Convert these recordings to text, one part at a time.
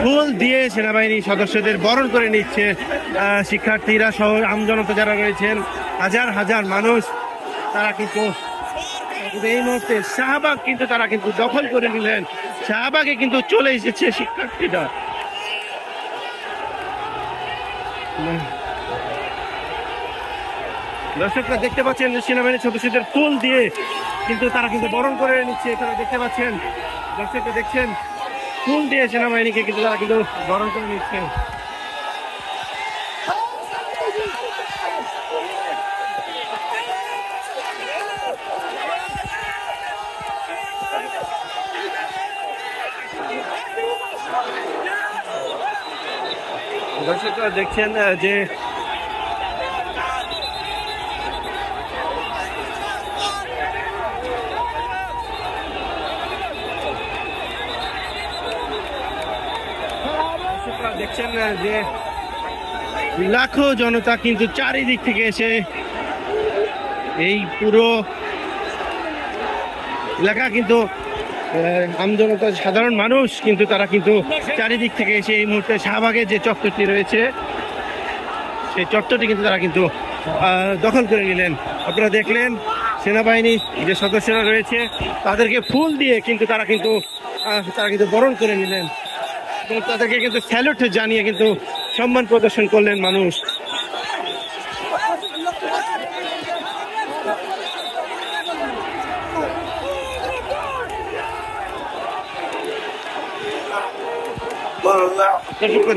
ফুল দিয়ে সেনাবাহিনী সদস্যদের বরণ করে নিচ্ছে শিক্ষার্থীরা সহ আমজনতা যারা রয়েছেন, হাজার হাজার মানুষ। তারা কিন্তু এই মুহূর্তে শাহবাগ কিন্তু তারা কিন্তু দখল করে নিলেন। শাহবাগে কিন্তু চলে এসেছে শিক্ষার্থীরা। দর্শকরা দেখতে পাচ্ছেন সেনাবাহিনীর সদস্যদের ফুল দিয়ে কিন্তু তারা কিন্তু বরণ করে নিচ্ছে। এখানে দেখতে পাচ্ছেন, দর্শকরা দেখছেন, ফুল দিয়ে সেনাবাহিনীকে কিন্তু তারা কিন্তু বরণ করে নিচ্ছে। দর্শকরা দেখছেন যে দেখছেন যে লাখো জনতা কিন্তু চারিদিক থেকে এসে এই পুরো এলাকা কিন্তু আমজনতা সাধারণ মানুষ কিন্তু তারা কিন্তু চারিদিক থেকে এসে এই মুহূর্তে শাহবাগের যে চত্বরটি রয়েছে সেই চত্বরটি কিন্তু তারা কিন্তু দখল করে নিলেন। আপনারা দেখলেন সেনাবাহিনীর যে সদস্যরা রয়েছে তাদেরকে ফুল দিয়ে কিন্তু তারা কিন্তু বরণ করে নিলেন এবং তাদেরকে কিন্তু স্যালুট জানিয়ে কিন্তু সম্মান প্রদর্শন করলেন মানুষ।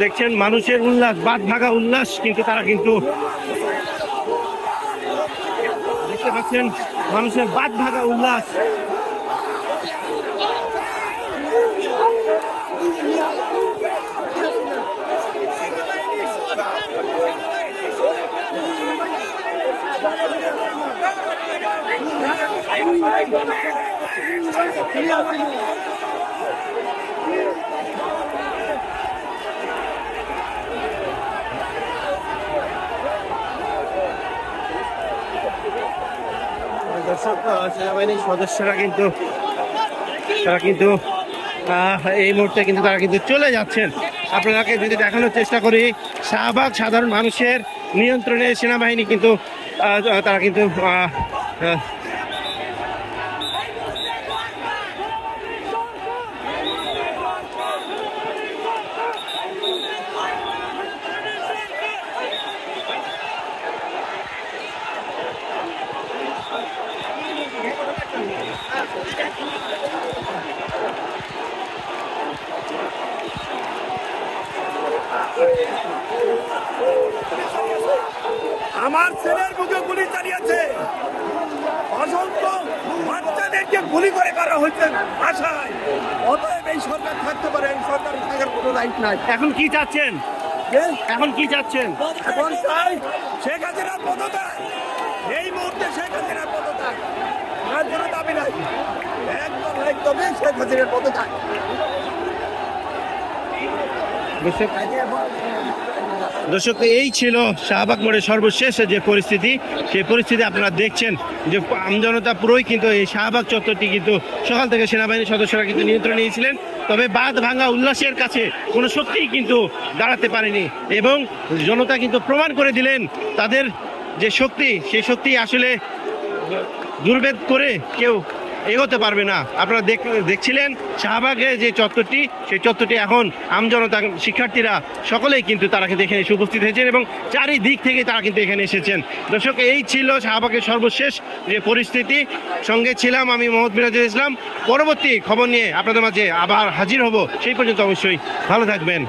দেখছেন মানুষের উল্লাস, বাদ ভাগা উল্লাস কিন্তু তারা কিন্তু দেখতে পাচ্ছেন, মানুষের বাদ ভাগা উল্লাস। দর্শক, সেনাবাহিনীর সদস্যরা কিন্তু তারা কিন্তু এই মুহূর্তে কিন্তু তারা কিন্তু চলে যাচ্ছেন। আপনাদেরকে যদি দেখানোর চেষ্টা করি, শাহবাগ সাধারণ মানুষের নিয়ন্ত্রণে সেনাবাহিনী কিন্তু তারা কিন্তু আমার ছেলের বুকে গুলি চালিয়েছে, অসংখ্য বাচ্চাদেরকে গুলি করে করা হয়েছে আশায়। অতএব এই সরকার থাকতে পারে, এই সরকার থাকার কোনো রাইট নাই। এখন কি চাচ্ছেন? এখন কি চাচ্ছেন? এখন চাই শেখ হাসিনার পদত্যাগ। এই মুহূর্তে শেখ হাসিনার পদত্যাগ, আর কোনো দাবি নাই। একদমই শেখ হাসিনার পদত্যাগ। দর্শক, এই ছিল শাহবাগ মোড়ের সর্বশেষ যে পরিস্থিতি, সেই পরিস্থিতি আপনারা দেখছেন যে আমজনতা পুরোই কিন্তু এই শাহবাগ চত্বরটি কিন্তু সকাল থেকে সেনাবাহিনীর সদস্যরা কিন্তু নিয়ন্ত্রণে নিয়েছিলেন। তবে বাঁধ ভাঙা উল্লাসের কাছে কোনো শক্তিই কিন্তু দাঁড়াতে পারেনি এবং জনতা কিন্তু প্রমাণ করে দিলেন তাদের যে শক্তি, সেই শক্তি আসলে দুর্ভেদ করে কেউ এগোতে পারবে না। আপনারা দেখছিলেন শাহবাগের যে চত্বরটি, সেই চত্বরটি এখন আমজনতা, শিক্ষার্থীরা সকলেই কিন্তু তারা কিন্তু এখানে এসে উপস্থিত হয়েছেন এবং চারিদিক থেকে তারা কিন্তু এখানে এসেছেন। দর্শক, এই ছিল শাহবাগের সর্বশেষ যে পরিস্থিতি। সঙ্গে ছিলাম আমি মোহাম্মদ মিরাজুল ইসলাম। পরবর্তী খবর নিয়ে আপনাদের মাঝে আবার হাজির হব। সেই পর্যন্ত অবশ্যই ভালো থাকবেন।